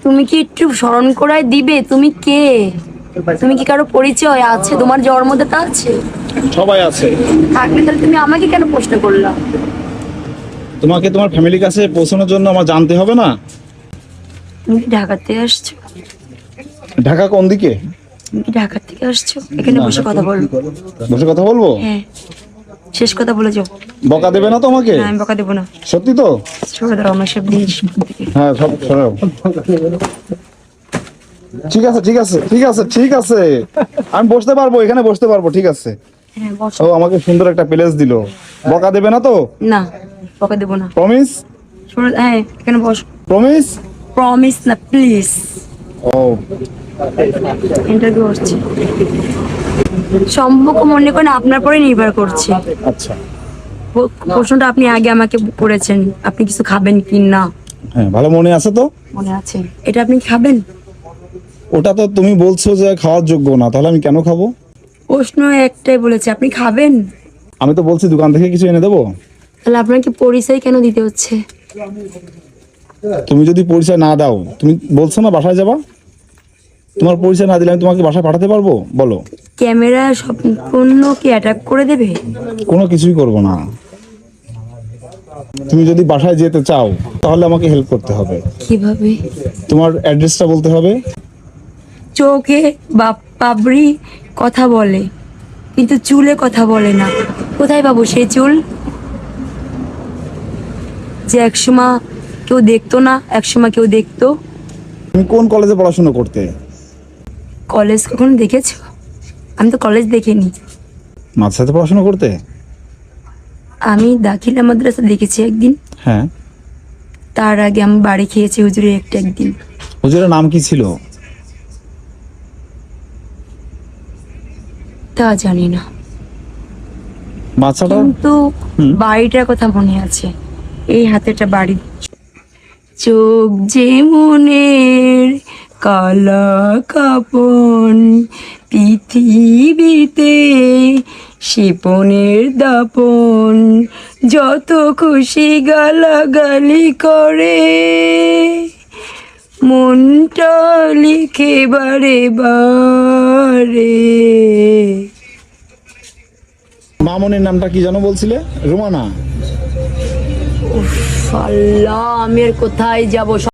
তুমি কি একটু স্মরণ করায় দিবে তুমি কে? তুমি কি কারো পরিচয় আছে? তোমার জন্মদাতা আছে? সবাই আছে। থাকলে তাহলে তুমি আমাকে কেন প্রশ্ন করলা? তোমাকে তোমার ফ্যামিলির কাছে পৌঁছানোর জন্য আমার জানতে হবে না? তুমি কি ঢাকা থেকে আসছো? ঢাকা কোন দিকে? তুমি কি ঢাকা থেকে আসছো? এখানে বসে কথা বলো। বসে কথা বলবো? হ্যাঁ, শেষ কথা বলে যাও। বকা দেবে না তোমাকে? না, আমি বকা দেবো না। সত্যি তো? সরে দাও আমার সব জিনিস থেকে। হ্যাঁ, সব সরাও। ঠিক আছে, ঠিক আছে, ঠিক আছে, ঠিক আছে, আমি বসতে পারবো, এখানে বসতে পারবো, ঠিক আছে। হ্যাঁ, বসো। ও আমাকে সুন্দর একটা প্লেস দিল, বকা দেবে না তো? না, বকা দেবো না। প্রমিস? হ্যাঁ, এখানে বসো। প্রমিস? প্রমিস না, প্লিজ। ও ইন্টারভিউ হচ্ছে। সম্পর্ক মনে করেন আপনার পরে নির্ভর করছে। আচ্ছা। প্রশ্নটা আপনি আগে আমাকে করেছেন, আপনি কিছু খাবেন কি না? হ্যাঁ, ভালো মনে আছে তো? মনে আছে। এটা আপনি খাবেন? ওটা তো তুমি বলছো যে খাওয়ার যোগ্য না, তাহলে আমি কেন খাবো? প্রশ্ন একটাই বলেছে, আপনি খাবেন? আমি তো বলছি দোকান থেকে কিছু এনে দেবো। তাহলে আপনাকে পরিচয় কেন দিতে হচ্ছে? তুমি যদি পরিচয় না দাও, তুমি বলছো না বাসায় যাবা, তোমার পরিচয় না দিলে আমি তোমাকে বাসায় পাঠাতে পারবো? বলো। ক্যামেরা সম্পূর্ণ কি অ্যাটাক করে দেবে? কোনো কিছুই করবো না। তুমি যদি বাসায় যেতে চাও তাহলে আমাকে হেল্প করতে হবে। কিভাবে? তোমার অ্যাড্রেসটা বলতে হবে। চোখে বা পাবড়ি কথা বলে, কিন্তু চুলে কথা বলে না। কোথায় পাবো সেই চুল যে একসময় কেউ দেখতো না, একসময় কেউ দেখতো? তুমি কোন কলেজে পড়াশোনা করতে? কলেজ কখনো দেখেছো? আমি তো কলেজ দেখিনি। মাদ্রাসাতে পড়াশোনা করতে? আমি দাখিলা মাদ্রাসা দেখেছি একদিন। হ্যাঁ। তার আগে আমি বাড়ি খেয়েছি হুজুরের একটা একদিন। হুজুরের নাম কি ছিল? তা জানি না, বাচ্চাটা? কিন্তু বাড়িটার কথা মনে আছে। এই হাতেটা বাড়ি। চোখ যে মনের কালা কাপন, পৃথিবীতে শিপনের দাপন, যত খুশি গালাগালি করে, মনটা লিখে বারে বারে। মামনির নামটা কি যেন বলছিলে? রুমানা? আল্লাহ, আমি আর কোথায় যাব?